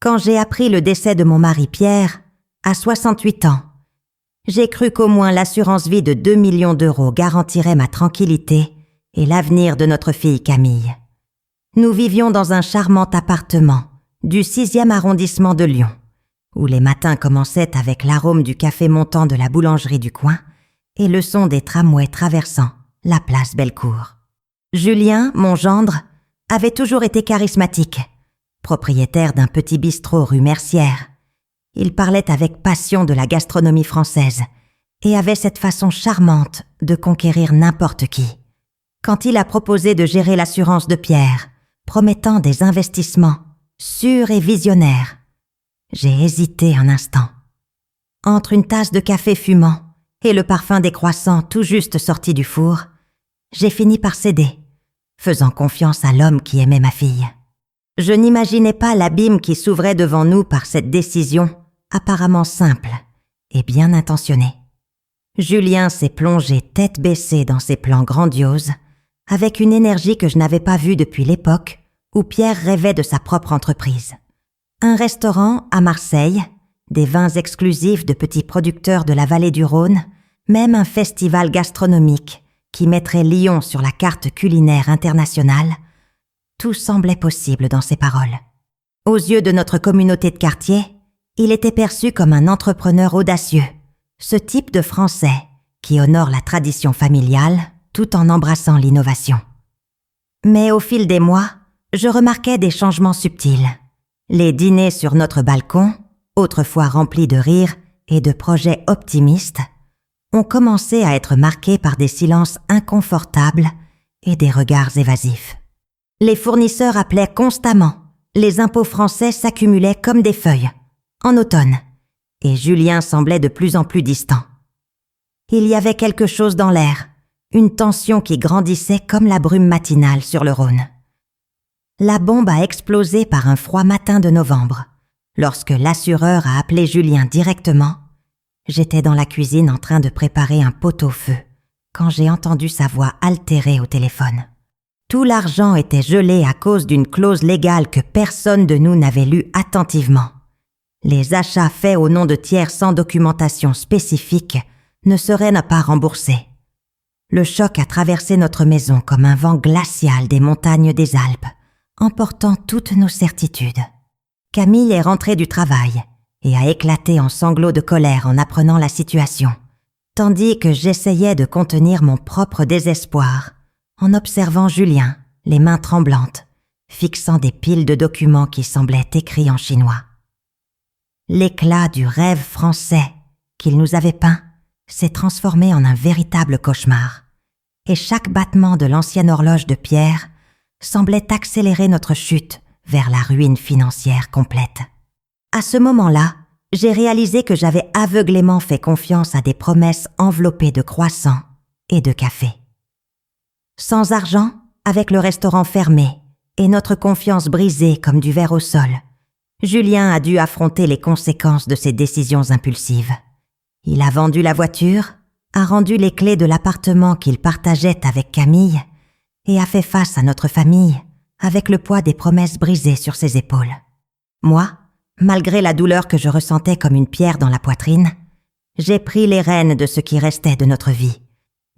Quand j'ai appris le décès de mon mari Pierre, à 68 ans, j'ai cru qu'au moins l'assurance vie de 2 millions d'euros garantirait ma tranquillité et l'avenir de notre fille Camille. Nous vivions dans un charmant appartement du 6e arrondissement de Lyon, où les matins commençaient avec l'arôme du café montant de la boulangerie du coin et le son des tramways traversant la place Bellecour. Julien, mon gendre, avait toujours été charismatique. Propriétaire d'un petit bistrot rue Mercière, il parlait avec passion de la gastronomie française et avait cette façon charmante de conquérir n'importe qui. Quand il a proposé de gérer l'assurance de Pierre, promettant des investissements sûrs et visionnaires, j'ai hésité un instant. Entre une tasse de café fumant et le parfum des croissants tout juste sortis du four, j'ai fini par céder, faisant confiance à l'homme qui aimait ma fille. Je n'imaginais pas l'abîme qui s'ouvrait devant nous par cette décision apparemment simple et bien intentionnée. Julien s'est plongé tête baissée dans ses plans grandioses, avec une énergie que je n'avais pas vue depuis l'époque où Pierre rêvait de sa propre entreprise. Un restaurant à Marseille, des vins exclusifs de petits producteurs de la vallée du Rhône, même un festival gastronomique qui mettrait Lyon sur la carte culinaire internationale, tout semblait possible dans ses paroles. Aux yeux de notre communauté de quartier, il était perçu comme un entrepreneur audacieux, ce type de Français qui honore la tradition familiale tout en embrassant l'innovation. Mais au fil des mois, je remarquais des changements subtils. Les dîners sur notre balcon, autrefois remplis de rires et de projets optimistes, ont commencé à être marqués par des silences inconfortables et des regards évasifs. Les fournisseurs appelaient constamment, les impôts français s'accumulaient comme des feuilles, en automne, et Julien semblait de plus en plus distant. Il y avait quelque chose dans l'air, une tension qui grandissait comme la brume matinale sur le Rhône. La bombe a explosé par un froid matin de novembre. Lorsque l'assureur a appelé Julien directement, j'étais dans la cuisine en train de préparer un pot-au-feu quand j'ai entendu sa voix altérée au téléphone. Tout l'argent était gelé à cause d'une clause légale que personne de nous n'avait lue attentivement. Les achats faits au nom de tiers sans documentation spécifique ne seraient pas remboursés. Le choc a traversé notre maison comme un vent glacial des montagnes des Alpes, emportant toutes nos certitudes. Camille est rentrée du travail et a éclaté en sanglots de colère en apprenant la situation, tandis que j'essayais de contenir mon propre désespoir en observant Julien, les mains tremblantes, fixant des piles de documents qui semblaient écrits en chinois. L'éclat du rêve français qu'il nous avait peint s'est transformé en un véritable cauchemar, et chaque battement de l'ancienne horloge de Pierre semblait accélérer notre chute vers la ruine financière complète. À ce moment-là, j'ai réalisé que j'avais aveuglément fait confiance à des promesses enveloppées de croissants et de café. Sans argent, avec le restaurant fermé et notre confiance brisée comme du verre au sol, Julien a dû affronter les conséquences de ses décisions impulsives. Il a vendu la voiture, a rendu les clés de l'appartement qu'il partageait avec Camille et a fait face à notre famille avec le poids des promesses brisées sur ses épaules. Moi, malgré la douleur que je ressentais comme une pierre dans la poitrine, j'ai pris les rênes de ce qui restait de notre vie,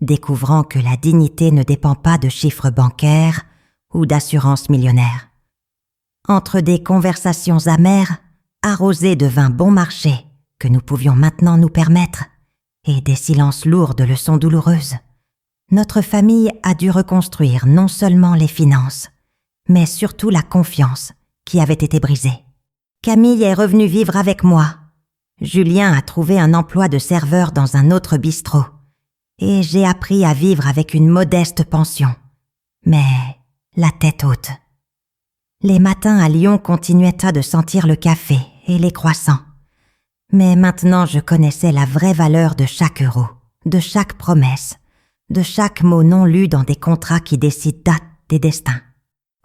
découvrant que la dignité ne dépend pas de chiffres bancaires ou d'assurances millionnaires. Entre des conversations amères, arrosées de vin bon marché que nous pouvions maintenant nous permettre, et des silences lourds de leçons douloureuses, notre famille a dû reconstruire non seulement les finances, mais surtout la confiance qui avait été brisée. Camille est revenue vivre avec moi. Julien a trouvé un emploi de serveur dans un autre bistrot, et j'ai appris à vivre avec une modeste pension, mais la tête haute. Les matins à Lyon continuaient de sentir le café et les croissants. Mais maintenant je connaissais la vraie valeur de chaque euro, de chaque promesse, de chaque mot non lu dans des contrats qui décident des destins.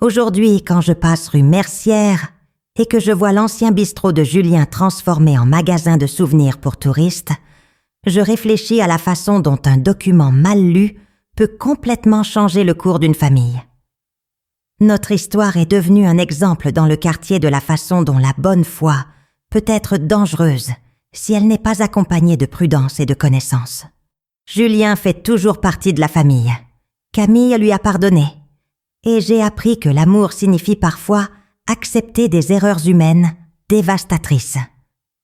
Aujourd'hui, quand je passe rue Mercière et que je vois l'ancien bistrot de Julien transformé en magasin de souvenirs pour touristes, je réfléchis à la façon dont un document mal lu peut complètement changer le cours d'une famille. Notre histoire est devenue un exemple dans le quartier de la façon dont la bonne foi peut être dangereuse si elle n'est pas accompagnée de prudence et de connaissance. Julien fait toujours partie de la famille. Camille lui a pardonné. Et j'ai appris que l'amour signifie parfois accepter des erreurs humaines dévastatrices.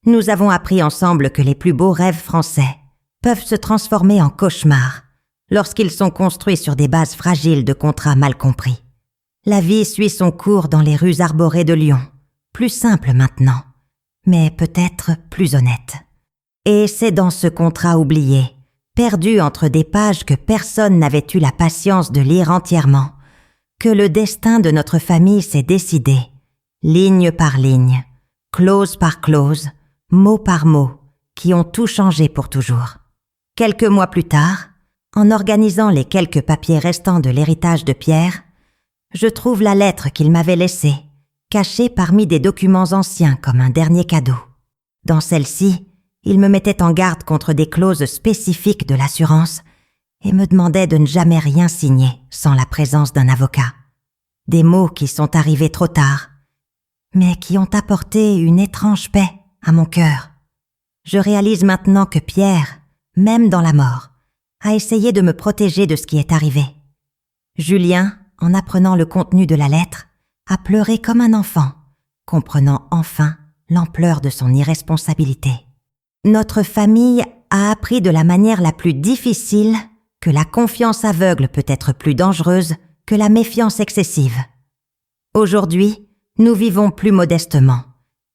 Nous avons appris ensemble que les plus beaux rêves français peuvent se transformer en cauchemars lorsqu'ils sont construits sur des bases fragiles de contrats mal compris. La vie suit son cours dans les rues arborées de Lyon, plus simple maintenant, mais peut-être plus honnête. Et c'est dans ce contrat oublié, perdu entre des pages que personne n'avait eu la patience de lire entièrement, que le destin de notre famille s'est décidé, ligne par ligne, clause par clause, mot par mot, qui ont tout changé pour toujours. Quelques mois plus tard, en organisant les quelques papiers restants de l'héritage de Pierre, je trouve la lettre qu'il m'avait laissée, cachée parmi des documents anciens comme un dernier cadeau. Dans celle-ci, il me mettait en garde contre des clauses spécifiques de l'assurance et me demandait de ne jamais rien signer sans la présence d'un avocat. Des mots qui sont arrivés trop tard, mais qui ont apporté une étrange paix à mon cœur. Je réalise maintenant que Pierre, même dans la mort, a essayé de me protéger de ce qui est arrivé. Julien, en apprenant le contenu de la lettre, a pleuré comme un enfant, comprenant enfin l'ampleur de son irresponsabilité. Notre famille a appris de la manière la plus difficile que la confiance aveugle peut être plus dangereuse que la méfiance excessive. Aujourd'hui, nous vivons plus modestement,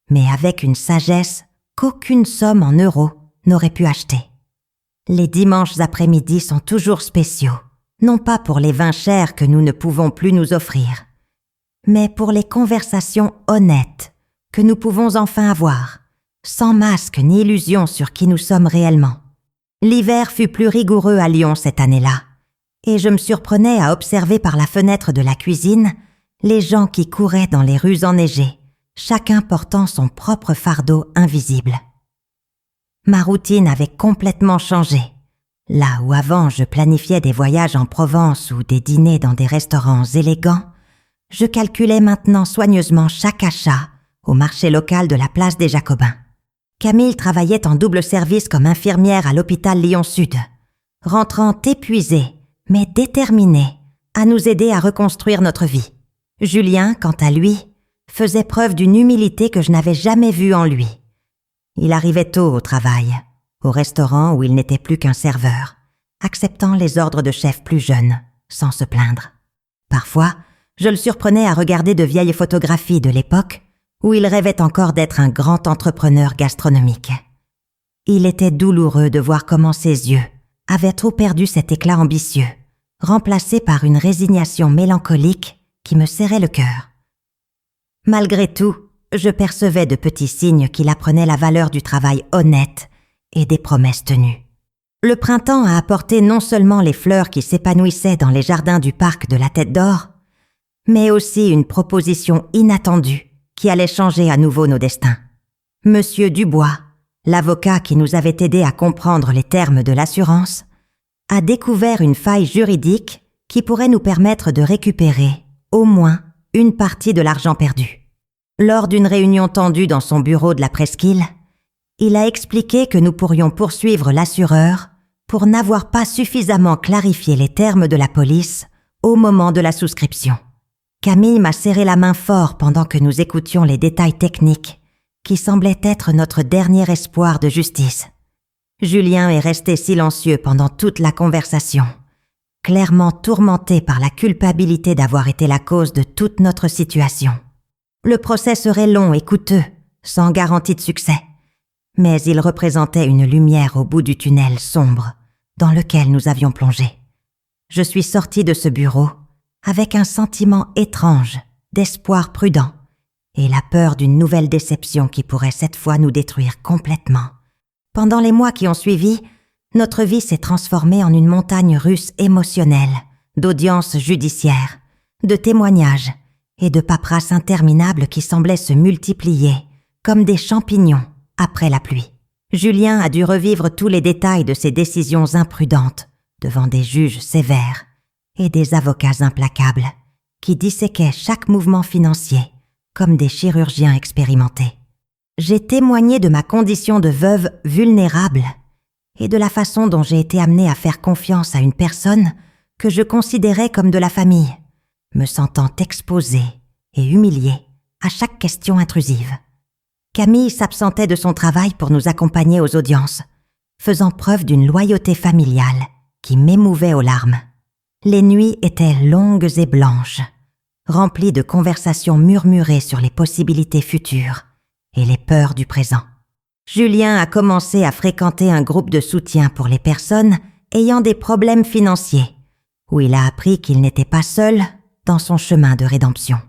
mais avec une sagesse qu'aucune somme en euros n'aurait pu acheter. Les dimanches après-midi sont toujours spéciaux, non pas pour les vins chers que nous ne pouvons plus nous offrir, mais pour les conversations honnêtes que nous pouvons enfin avoir, sans masque ni illusion sur qui nous sommes réellement. L'hiver fut plus rigoureux à Lyon cette année-là, et je me surprenais à observer par la fenêtre de la cuisine les gens qui couraient dans les rues enneigées, chacun portant son propre fardeau invisible. Ma routine avait complètement changé. Là où avant je planifiais des voyages en Provence ou des dîners dans des restaurants élégants, je calculais maintenant soigneusement chaque achat au marché local de la place des Jacobins. Camille travaillait en double service comme infirmière à l'hôpital Lyon-Sud, rentrant épuisée mais déterminée à nous aider à reconstruire notre vie. Julien, quant à lui, faisait preuve d'une humilité que je n'avais jamais vue en lui. Il arrivait tôt au travail, au restaurant où il n'était plus qu'un serveur, acceptant les ordres de chef plus jeunes, sans se plaindre. Parfois, je le surprenais à regarder de vieilles photographies de l'époque où il rêvait encore d'être un grand entrepreneur gastronomique. Il était douloureux de voir comment ses yeux avaient trop perdu cet éclat ambitieux, remplacé par une résignation mélancolique qui me serrait le cœur. Malgré tout, je percevais de petits signes qu'il apprenait la valeur du travail honnête et des promesses tenues. Le printemps a apporté non seulement les fleurs qui s'épanouissaient dans les jardins du parc de la Tête d'Or, mais aussi une proposition inattendue qui allait changer à nouveau nos destins. Monsieur Dubois, l'avocat qui nous avait aidés à comprendre les termes de l'assurance, a découvert une faille juridique qui pourrait nous permettre de récupérer, au moins, une partie de l'argent perdu. Lors d'une réunion tendue dans son bureau de la Presqu'île, il a expliqué que nous pourrions poursuivre l'assureur pour n'avoir pas suffisamment clarifié les termes de la police au moment de la souscription. Camille m'a serré la main fort pendant que nous écoutions les détails techniques qui semblaient être notre dernier espoir de justice. Julien est resté silencieux pendant toute la conversation, clairement tourmenté par la culpabilité d'avoir été la cause de toute notre situation. Le procès serait long et coûteux, sans garantie de succès, mais il représentait une lumière au bout du tunnel sombre dans lequel nous avions plongé. Je suis sortie de ce bureau avec un sentiment étrange d'espoir prudent et la peur d'une nouvelle déception qui pourrait cette fois nous détruire complètement. Pendant les mois qui ont suivi, notre vie s'est transformée en une montagne russe émotionnelle, d'audiences judiciaires, de témoignages et de paperasses interminables qui semblaient se multiplier comme des champignons après la pluie. Julien a dû revivre tous les détails de ses décisions imprudentes devant des juges sévères et des avocats implacables qui disséquaient chaque mouvement financier comme des chirurgiens expérimentés. J'ai témoigné de ma condition de veuve vulnérable et de la façon dont j'ai été amenée à faire confiance à une personne que je considérais comme de la famille, me sentant exposée et humiliée à chaque question intrusive. Camille s'absentait de son travail pour nous accompagner aux audiences, faisant preuve d'une loyauté familiale qui m'émouvait aux larmes. Les nuits étaient longues et blanches, remplies de conversations murmurées sur les possibilités futures et les peurs du présent. Julien a commencé à fréquenter un groupe de soutien pour les personnes ayant des problèmes financiers, où il a appris qu'il n'était pas seul dans son chemin de rédemption.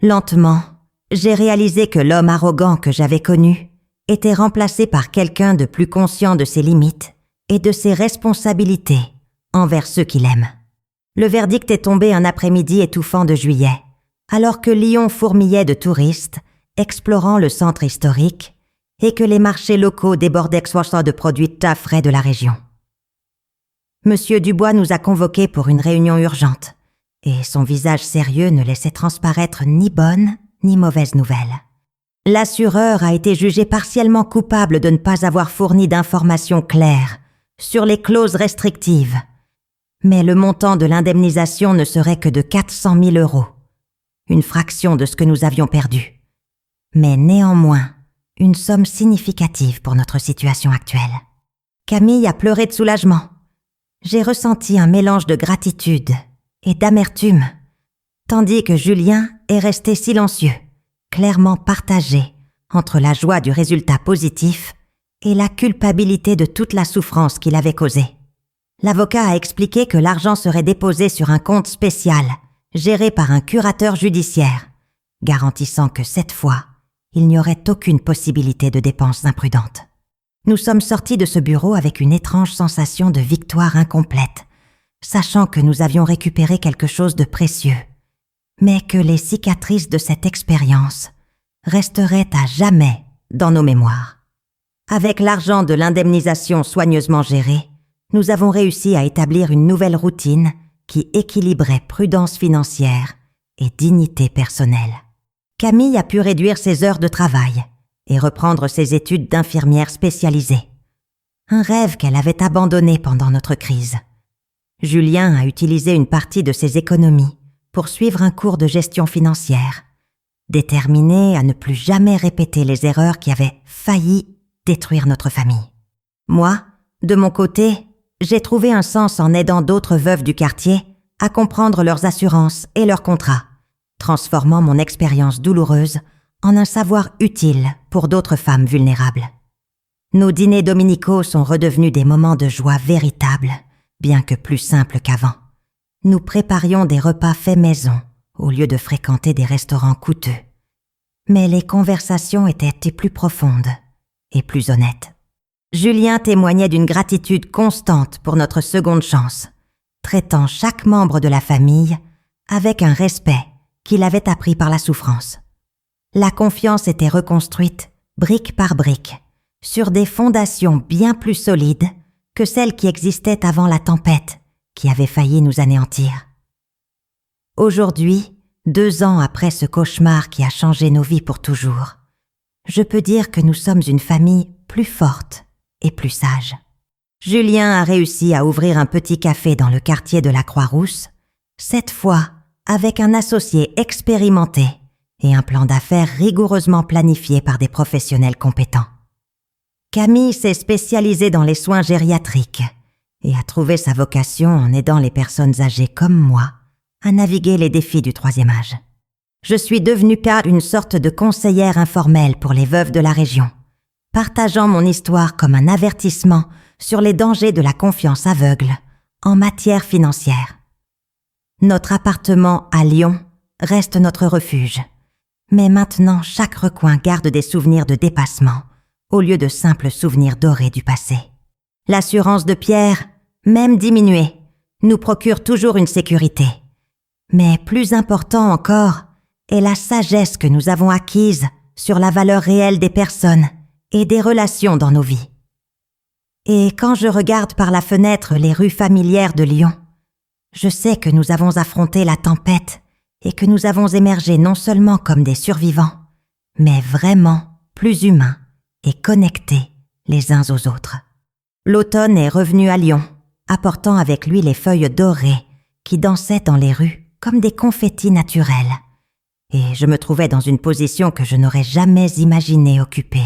Lentement, j'ai réalisé que l'homme arrogant que j'avais connu était remplacé par quelqu'un de plus conscient de ses limites et de ses responsabilités envers ceux qu'il aime. Le verdict est tombé un après-midi étouffant de juillet, alors que Lyon fourmillait de touristes explorant le centre historique et que les marchés locaux débordaient de produits tout frais de la région. Monsieur Dubois nous a convoqués pour une réunion urgente, et son visage sérieux ne laissait transparaître ni bonne ni mauvaise nouvelle. L'assureur a été jugé partiellement coupable de ne pas avoir fourni d'informations claires sur les clauses restrictives, mais le montant de l'indemnisation ne serait que de 400 000 €, une fraction de ce que nous avions perdu, mais néanmoins une somme significative pour notre situation actuelle. Camille a pleuré de soulagement. J'ai ressenti un mélange de gratitude et d'amertume, tandis que Julien est resté silencieux, clairement partagé entre la joie du résultat positif et la culpabilité de toute la souffrance qu'il avait causée. L'avocat a expliqué que l'argent serait déposé sur un compte spécial, géré par un curateur judiciaire, garantissant que cette fois, il n'y aurait aucune possibilité de dépenses imprudentes. Nous sommes sortis de ce bureau avec une étrange sensation de victoire incomplète, sachant que nous avions récupéré quelque chose de précieux, mais que les cicatrices de cette expérience resteraient à jamais dans nos mémoires. Avec l'argent de l'indemnisation soigneusement géré, nous avons réussi à établir une nouvelle routine qui équilibrait prudence financière et dignité personnelle. Camille a pu réduire ses heures de travail et reprendre ses études d'infirmière spécialisée. Un rêve qu'elle avait abandonné pendant notre crise. Julien a utilisé une partie de ses économies pour suivre un cours de gestion financière, déterminé à ne plus jamais répéter les erreurs qui avaient failli détruire notre famille. Moi, de mon côté, j'ai trouvé un sens en aidant d'autres veuves du quartier à comprendre leurs assurances et leurs contrats, transformant mon expérience douloureuse en un savoir utile pour d'autres femmes vulnérables. Nos dîners dominicaux sont redevenus des moments de joie véritables, bien que plus simples qu'avant. Nous préparions des repas faits maison au lieu de fréquenter des restaurants coûteux. Mais les conversations étaient plus profondes et plus honnêtes. Julien témoignait d'une gratitude constante pour notre seconde chance, traitant chaque membre de la famille avec un respect qu'il avait appris par la souffrance. La confiance était reconstruite, brique par brique, sur des fondations bien plus solides que celles qui existaient avant la tempête qui avait failli nous anéantir. Aujourd'hui, 2 ans après ce cauchemar qui a changé nos vies pour toujours, je peux dire que nous sommes une famille plus forte et plus sage. Julien a réussi à ouvrir un petit café dans le quartier de la Croix-Rousse, cette fois avec un associé expérimenté et un plan d'affaires rigoureusement planifié par des professionnels compétents. Camille s'est spécialisée dans les soins gériatriques et a trouvé sa vocation en aidant les personnes âgées comme moi à naviguer les défis du 3e âge. Je suis devenue une sorte de conseillère informelle pour les veuves de la région, partageant mon histoire comme un avertissement sur les dangers de la confiance aveugle en matière financière. Notre appartement à Lyon reste notre refuge, mais maintenant chaque recoin garde des souvenirs de dépassement au lieu de simples souvenirs dorés du passé. L'assurance de Pierre, même diminuée, nous procure toujours une sécurité. Mais plus important encore est la sagesse que nous avons acquise sur la valeur réelle des personnes et des relations dans nos vies. Et quand je regarde par la fenêtre les rues familières de Lyon, je sais que nous avons affronté la tempête et que nous avons émergé non seulement comme des survivants, mais vraiment plus humains et connectés les uns aux autres. L'automne est revenu à Lyon, apportant avec lui les feuilles dorées qui dansaient dans les rues comme des confettis naturels. Et je me trouvais dans une position que je n'aurais jamais imaginé occuper.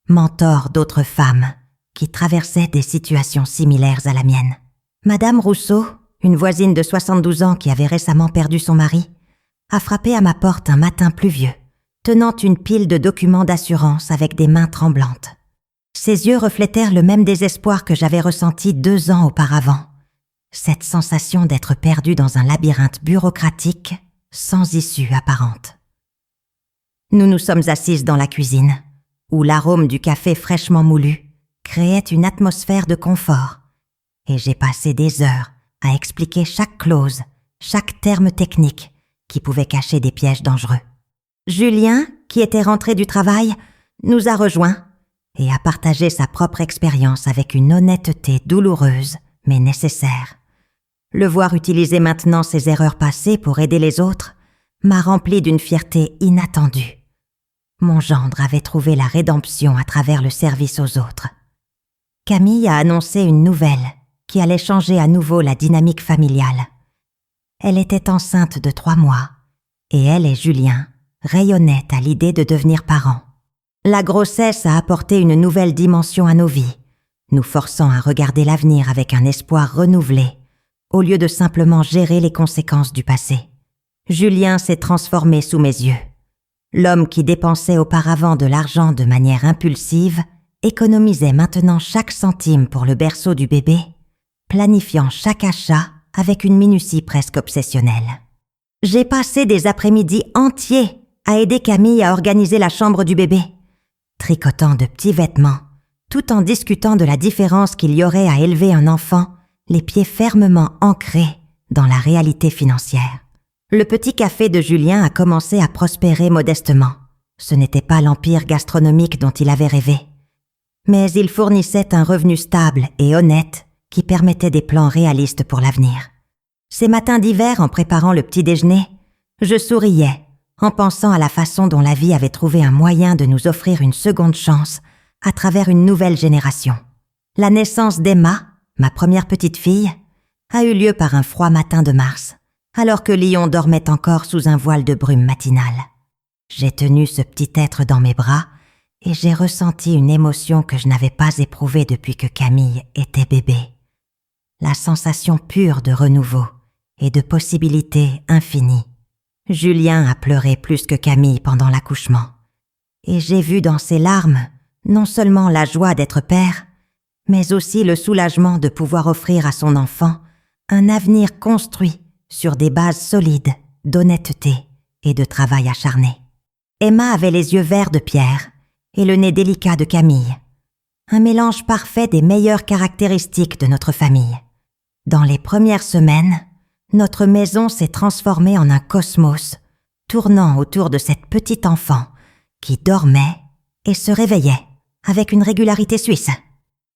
Mentor d'autres femmes qui traversaient des situations similaires à la mienne. Madame Rousseau, une voisine de 72 ans qui avait récemment perdu son mari, a frappé à ma porte un matin pluvieux, tenant une pile de documents d'assurance avec des mains tremblantes. Ses yeux reflétèrent le même désespoir que j'avais ressenti 2 ans auparavant. Cette sensation d'être perdu dans un labyrinthe bureaucratique sans issue apparente. Nous nous sommes assises dans la cuisine, où l'arôme du café fraîchement moulu créait une atmosphère de confort, et j'ai passé des heures à expliquer chaque clause, chaque terme technique qui pouvait cacher des pièges dangereux. Julien, qui était rentré du travail, nous a rejoints et a partagé sa propre expérience avec une honnêteté douloureuse mais nécessaire. Le voir utiliser maintenant ses erreurs passées pour aider les autres m'a rempli d'une fierté inattendue. Mon gendre avait trouvé la rédemption à travers le service aux autres. Camille a annoncé une nouvelle qui allait changer à nouveau la dynamique familiale. Elle était enceinte de 3 mois et elle et Julien rayonnaient à l'idée de devenir parents. La grossesse a apporté une nouvelle dimension à nos vies, nous forçant à regarder l'avenir avec un espoir renouvelé, au lieu de simplement gérer les conséquences du passé. Julien s'est transformé sous mes yeux. L'homme qui dépensait auparavant de l'argent de manière impulsive économisait maintenant chaque centime pour le berceau du bébé, planifiant chaque achat avec une minutie presque obsessionnelle. J'ai passé des après-midi entiers à aider Camille à organiser la chambre du bébé, tricotant de petits vêtements, tout en discutant de la différence qu'il y aurait à élever un enfant les pieds fermement ancrés dans la réalité financière. Le petit café de Julien a commencé à prospérer modestement. Ce n'était pas l'empire gastronomique dont il avait rêvé. Mais il fournissait un revenu stable et honnête qui permettait des plans réalistes pour l'avenir. Ces matins d'hiver, en préparant le petit déjeuner, je souriais en pensant à la façon dont la vie avait trouvé un moyen de nous offrir une seconde chance à travers une nouvelle génération. La naissance d'Emma, ma première petite fille, a eu lieu par un froid matin de mars, alors que Lyon dormait encore sous un voile de brume matinale. J'ai tenu ce petit être dans mes bras et j'ai ressenti une émotion que je n'avais pas éprouvée depuis que Camille était bébé. La sensation pure de renouveau et de possibilités infinies. Julien a pleuré plus que Camille pendant l'accouchement. Et j'ai vu dans ses larmes non seulement la joie d'être père, mais aussi le soulagement de pouvoir offrir à son enfant un avenir construit sur des bases solides d'honnêteté et de travail acharné. Emma avait les yeux verts de Pierre et le nez délicat de Camille. Un mélange parfait des meilleures caractéristiques de notre famille. Dans les premières semaines, notre maison s'est transformée en un cosmos, tournant autour de cette petite enfant qui dormait et se réveillait avec une régularité suisse.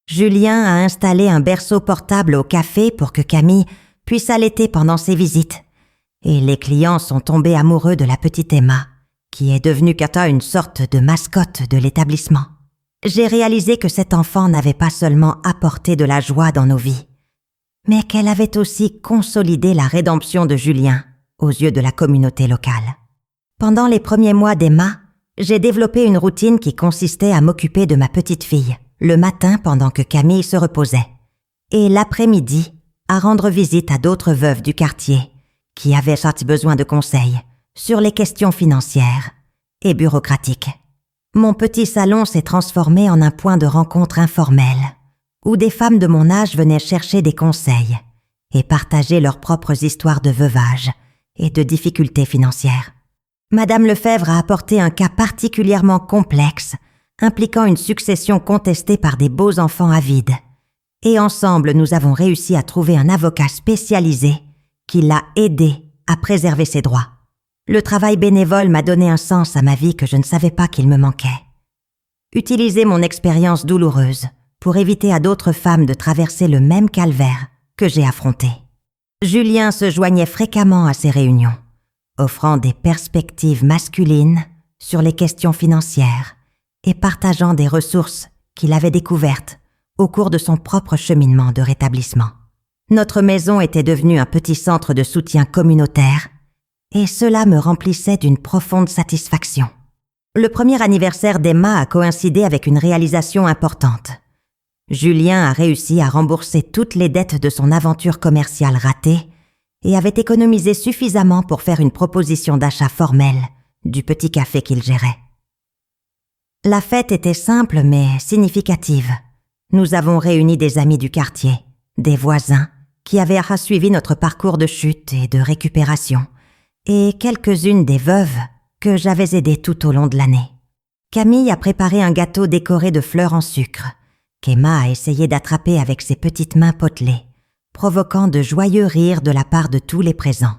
Julien a installé un berceau portable au café pour que Camille puisse allaiter pendant ses visites, et les clients sont tombés amoureux de la petite Emma, qui est devenue une sorte de mascotte de l'établissement. J'ai réalisé que cet enfant n'avait pas seulement apporté de la joie dans nos vies, mais qu'elle avait aussi consolidé la rédemption de Julien aux yeux de la communauté locale. Pendant les premiers mois d'Emma, j'ai développé une routine qui consistait à m'occuper de ma petite fille, le matin pendant que Camille se reposait, et l'après-midi à rendre visite à d'autres veuves du quartier qui avaient besoin de conseils sur les questions financières et bureaucratiques. Mon petit salon s'est transformé en un point de rencontre informel où des femmes de mon âge venaient chercher des conseils et partager leurs propres histoires de veuvage et de difficultés financières. Madame Lefebvre a apporté un cas particulièrement complexe impliquant une succession contestée par des beaux enfants avides. Et ensemble, nous avons réussi à trouver un avocat spécialisé qui l'a aidé à préserver ses droits. Le travail bénévole m'a donné un sens à ma vie que je ne savais pas qu'il me manquait. Utiliser mon expérience douloureuse pour éviter à d'autres femmes de traverser le même calvaire que j'ai affronté. Julien se joignait fréquemment à ces réunions, offrant des perspectives masculines sur les questions financières et partageant des ressources qu'il avait découvertes au cours de son propre cheminement de rétablissement. Notre maison était devenue un petit centre de soutien communautaire et cela me remplissait d'une profonde satisfaction. Le premier anniversaire d'Emma a coïncidé avec une réalisation importante. Julien a réussi à rembourser toutes les dettes de son aventure commerciale ratée et avait économisé suffisamment pour faire une proposition d'achat formelle du petit café qu'il gérait. La fête était simple mais significative. Nous avons réuni des amis du quartier, des voisins qui avaient suivi notre parcours de chute et de récupération, et quelques-unes des veuves que j'avais aidées tout au long de l'année. Camille a préparé un gâteau décoré de fleurs en sucre, qu'Emma a essayé d'attraper avec ses petites mains potelées, provoquant de joyeux rires de la part de tous les présents.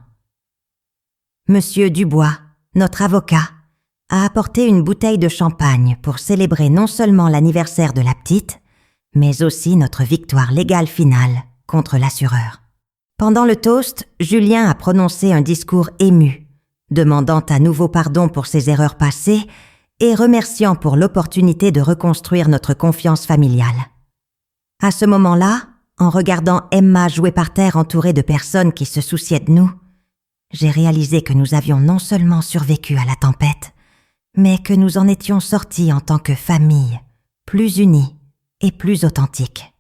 Monsieur Dubois, notre avocat, a apporté une bouteille de champagne pour célébrer non seulement l'anniversaire de la petite, mais aussi notre victoire légale finale contre l'assureur. Pendant le toast, Julien a prononcé un discours ému, demandant à nouveau pardon pour ses erreurs passées et remerciant pour l'opportunité de reconstruire notre confiance familiale. À ce moment-là, en regardant Emma jouer par terre entourée de personnes qui se souciaient de nous, j'ai réalisé que nous avions non seulement survécu à la tempête, mais que nous en étions sortis en tant que famille, plus unis et plus authentiques.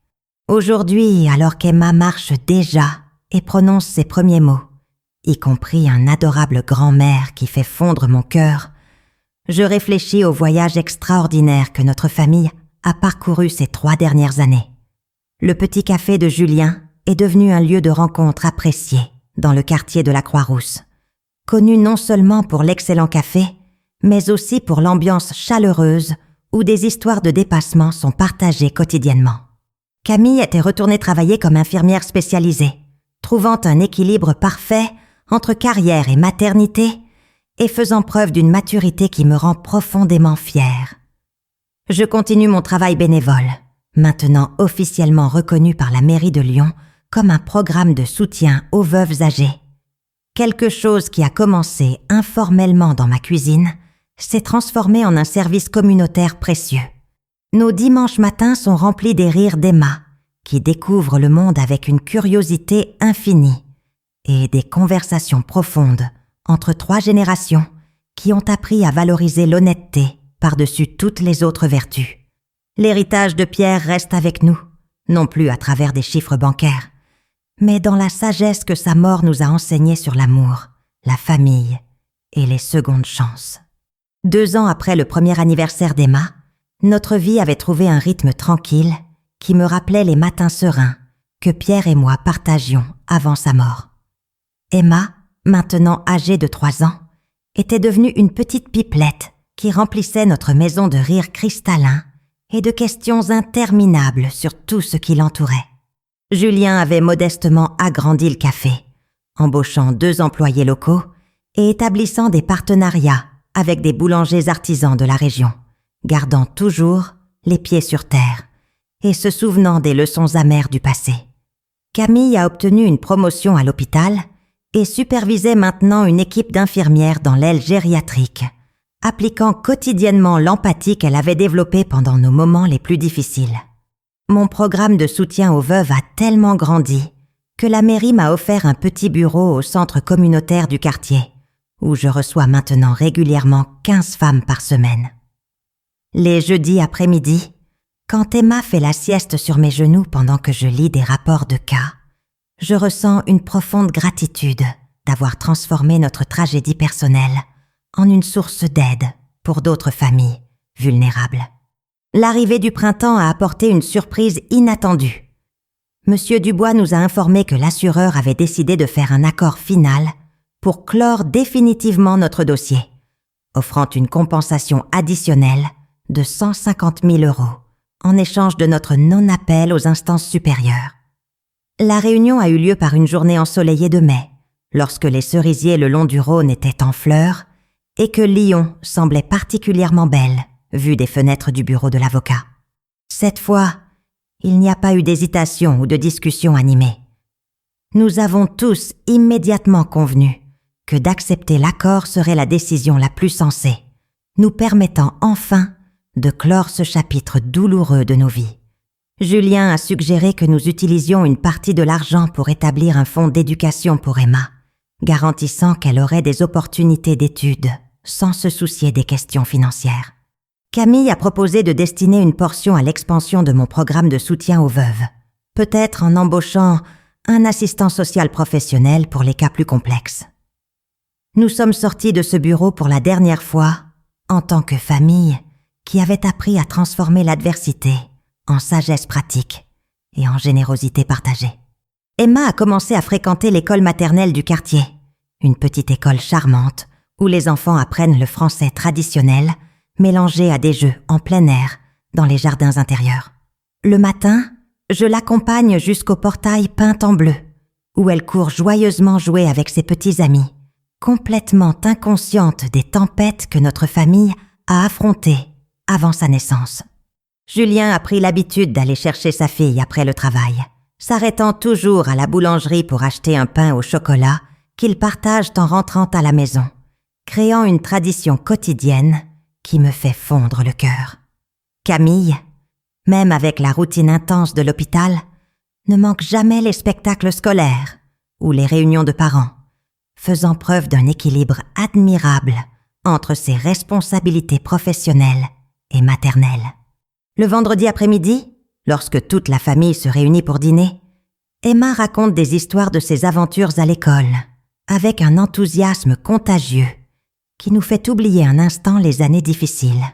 Aujourd'hui, alors qu'Emma marche déjà et prononce ses premiers mots, y compris un adorable grand-mère qui fait fondre mon cœur, je réfléchis au voyage extraordinaire que notre famille a parcouru ces 3 dernières années. Le petit café de Julien est devenu un lieu de rencontre apprécié dans le quartier de la Croix-Rousse, connu non seulement pour l'excellent café, mais aussi pour l'ambiance chaleureuse où des histoires de dépassement sont partagées quotidiennement. Camille était retournée travailler comme infirmière spécialisée, trouvant un équilibre parfait entre carrière et maternité et faisant preuve d'une maturité qui me rend profondément fière. Je continue mon travail bénévole, maintenant officiellement reconnu par la mairie de Lyon comme un programme de soutien aux veuves âgées. Quelque chose qui a commencé informellement dans ma cuisine s'est transformé en un service communautaire précieux. Nos dimanches matins sont remplis des rires d'Emma, qui découvre le monde avec une curiosité infinie, et des conversations profondes entre 3 générations qui ont appris à valoriser l'honnêteté par-dessus toutes les autres vertus. L'héritage de Pierre reste avec nous, non plus à travers des chiffres bancaires, mais dans la sagesse que sa mort nous a enseignée sur l'amour, la famille et les secondes chances. 2 ans après le premier anniversaire d'Emma, notre vie avait trouvé un rythme tranquille qui me rappelait les matins sereins que Pierre et moi partagions avant sa mort. Emma, maintenant âgée de 3 ans, était devenue une petite pipelette qui remplissait notre maison de rires cristallins et de questions interminables sur tout ce qui l'entourait. Julien avait modestement agrandi le café, embauchant 2 employés locaux et établissant des partenariats avec des boulangers artisans de la région, gardant toujours les pieds sur terre et se souvenant des leçons amères du passé. Camille a obtenu une promotion à l'hôpital et supervisait maintenant une équipe d'infirmières dans l'aile gériatrique, appliquant quotidiennement l'empathie qu'elle avait développée pendant nos moments les plus difficiles. Mon programme de soutien aux veuves a tellement grandi que la mairie m'a offert un petit bureau au centre communautaire du quartier, où je reçois maintenant régulièrement 15 femmes par semaine. Les jeudis après-midi, quand Emma fait la sieste sur mes genoux pendant que je lis des rapports de cas, je ressens une profonde gratitude d'avoir transformé notre tragédie personnelle en une source d'aide pour d'autres familles vulnérables. L'arrivée du printemps a apporté une surprise inattendue. Monsieur Dubois nous a informé que l'assureur avait décidé de faire un accord final pour clore définitivement notre dossier, offrant une compensation additionnelle de 150 000 € en échange de notre non-appel aux instances supérieures. La réunion a eu lieu par une journée ensoleillée de mai, lorsque les cerisiers le long du Rhône étaient en fleurs et que Lyon semblait particulièrement belle, vue des fenêtres du bureau de l'avocat. Cette fois, il n'y a pas eu d'hésitation ou de discussion animée. Nous avons tous immédiatement convenu que d'accepter l'accord serait la décision la plus sensée, nous permettant enfin de clore ce chapitre douloureux de nos vies. Julien a suggéré que nous utilisions une partie de l'argent pour établir un fonds d'éducation pour Emma, garantissant qu'elle aurait des opportunités d'études sans se soucier des questions financières. Camille a proposé de destiner une portion à l'expansion de mon programme de soutien aux veuves, peut-être en embauchant un assistant social professionnel pour les cas plus complexes. Nous sommes sortis de ce bureau pour la dernière fois en tant que famille qui avait appris à transformer l'adversité en sagesse pratique et en générosité partagée. Emma a commencé à fréquenter l'école maternelle du quartier, une petite école charmante où les enfants apprennent le français traditionnel mélangé à des jeux en plein air dans les jardins intérieurs. Le matin, je l'accompagne jusqu'au portail peint en bleu, où elle court joyeusement jouer avec ses petits amis, complètement inconsciente des tempêtes que notre famille a affrontées avant sa naissance. Julien a pris l'habitude d'aller chercher sa fille après le travail, s'arrêtant toujours à la boulangerie pour acheter un pain au chocolat qu'ils partagent en rentrant à la maison, créant une tradition quotidienne qui me fait fondre le cœur. Camille, même avec la routine intense de l'hôpital, ne manque jamais les spectacles scolaires ou les réunions de parents, faisant preuve d'un équilibre admirable entre ses responsabilités professionnelles et maternelles. Le vendredi après-midi, lorsque toute la famille se réunit pour dîner, Emma raconte des histoires de ses aventures à l'école, avec un enthousiasme contagieux qui nous fait oublier un instant les années difficiles.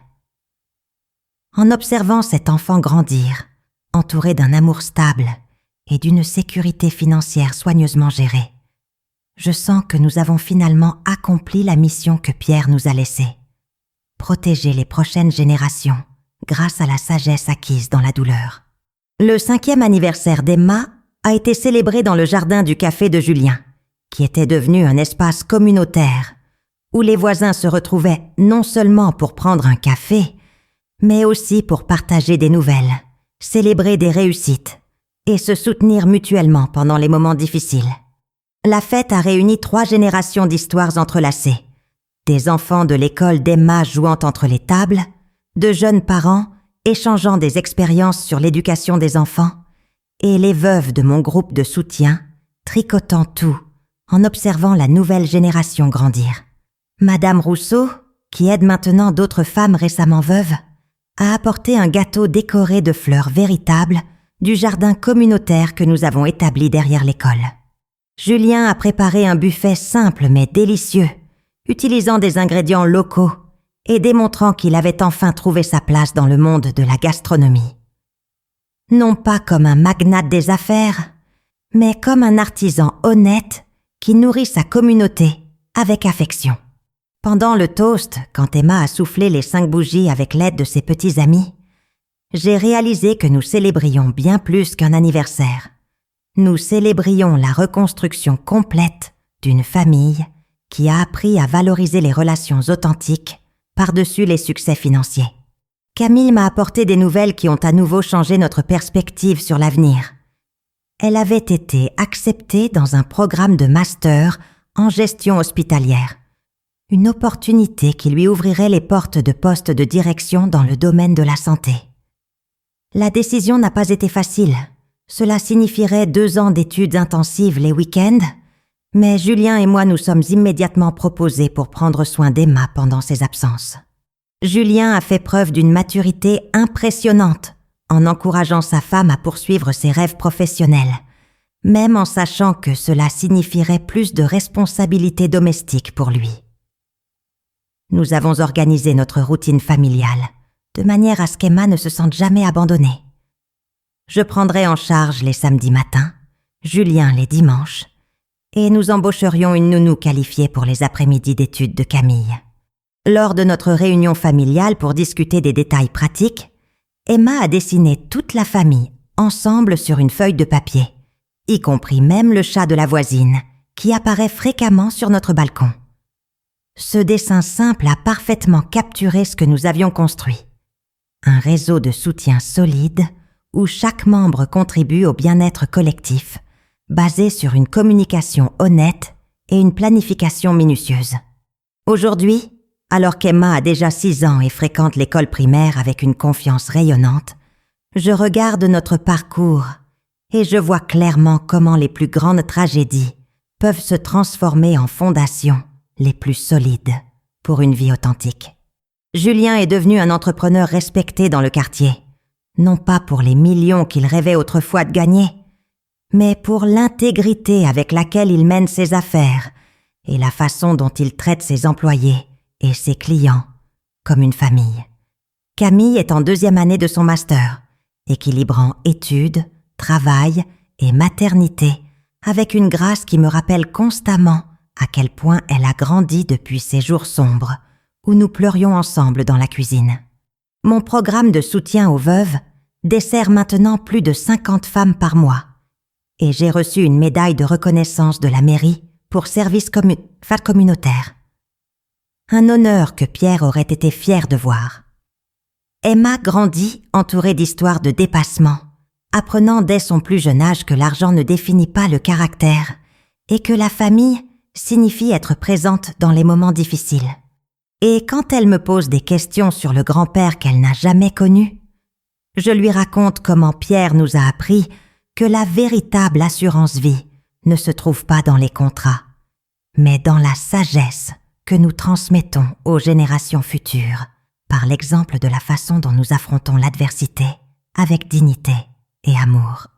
En observant cet enfant grandir, entouré d'un amour stable et d'une sécurité financière soigneusement gérée, je sens que nous avons finalement accompli la mission que Pierre nous a laissée. Protéger les prochaines générations grâce à la sagesse acquise dans la douleur. Le 5e anniversaire d'Emma a été célébré dans le jardin du café de Julien, qui était devenu un espace communautaire où les voisins se retrouvaient non seulement pour prendre un café, mais aussi pour partager des nouvelles, célébrer des réussites et se soutenir mutuellement pendant les moments difficiles. La fête a réuni 3 générations d'histoires entrelacées, des enfants de l'école d'Emma jouant entre les tables, de jeunes parents échangeant des expériences sur l'éducation des enfants, et les veuves de mon groupe de soutien tricotant tout en observant la nouvelle génération grandir. Madame Rousseau, qui aide maintenant d'autres femmes récemment veuves, a apporté un gâteau décoré de fleurs véritables du jardin communautaire que nous avons établi derrière l'école. Julien a préparé un buffet simple mais délicieux, utilisant des ingrédients locaux et démontrant qu'il avait enfin trouvé sa place dans le monde de la gastronomie. Non pas comme un magnate des affaires, mais comme un artisan honnête qui nourrit sa communauté avec affection. Pendant le toast, quand Emma a soufflé les 5 bougies avec l'aide de ses petits amis, j'ai réalisé que nous célébrions bien plus qu'un anniversaire. Nous célébrions la reconstruction complète d'une famille qui a appris à valoriser les relations authentiques par-dessus les succès financiers. Camille m'a apporté des nouvelles qui ont à nouveau changé notre perspective sur l'avenir. Elle avait été acceptée dans un programme de master en gestion hospitalière. Une opportunité qui lui ouvrirait les portes de postes de direction dans le domaine de la santé. La décision n'a pas été facile. Cela signifierait 2 ans d'études intensives les week-ends, mais Julien et moi nous sommes immédiatement proposés pour prendre soin d'Emma pendant ses absences. Julien a fait preuve d'une maturité impressionnante en encourageant sa femme à poursuivre ses rêves professionnels, même en sachant que cela signifierait plus de responsabilités domestiques pour lui. Nous avons organisé notre routine familiale, de manière à ce qu'Emma ne se sente jamais abandonnée. Je prendrai en charge les samedis matins, Julien les dimanches, et nous embaucherions une nounou qualifiée pour les après-midi d'études de Camille. Lors de notre réunion familiale pour discuter des détails pratiques, Emma a dessiné toute la famille ensemble sur une feuille de papier, y compris même le chat de la voisine, qui apparaît fréquemment sur notre balcon. Ce dessin simple a parfaitement capturé ce que nous avions construit. Un réseau de soutien solide où chaque membre contribue au bien-être collectif, basé sur une communication honnête et une planification minutieuse. Aujourd'hui, alors qu'Emma a déjà 6 ans et fréquente l'école primaire avec une confiance rayonnante, je regarde notre parcours et je vois clairement comment les plus grandes tragédies peuvent se transformer en fondations les plus solides pour une vie authentique. Julien est devenu un entrepreneur respecté dans le quartier, non pas pour les millions qu'il rêvait autrefois de gagner, mais pour l'intégrité avec laquelle il mène ses affaires et la façon dont il traite ses employés et ses clients comme une famille. Camille est en 2e année de son master, équilibrant études, travail et maternité avec une grâce qui me rappelle constamment à quel point elle a grandi depuis ces jours sombres où nous pleurions ensemble dans la cuisine. Mon programme de soutien aux veuves dessert maintenant plus de 50 femmes par mois et j'ai reçu une médaille de reconnaissance de la mairie pour service communautaire. Un honneur que Pierre aurait été fier de voir. Emma grandit entourée d'histoires de dépassement, apprenant dès son plus jeune âge que l'argent ne définit pas le caractère et que la famille signifie être présente dans les moments difficiles. Et quand elle me pose des questions sur le grand-père qu'elle n'a jamais connu, je lui raconte comment Pierre nous a appris que la véritable assurance vie ne se trouve pas dans les contrats, mais dans la sagesse que nous transmettons aux générations futures par l'exemple de la façon dont nous affrontons l'adversité avec dignité et amour.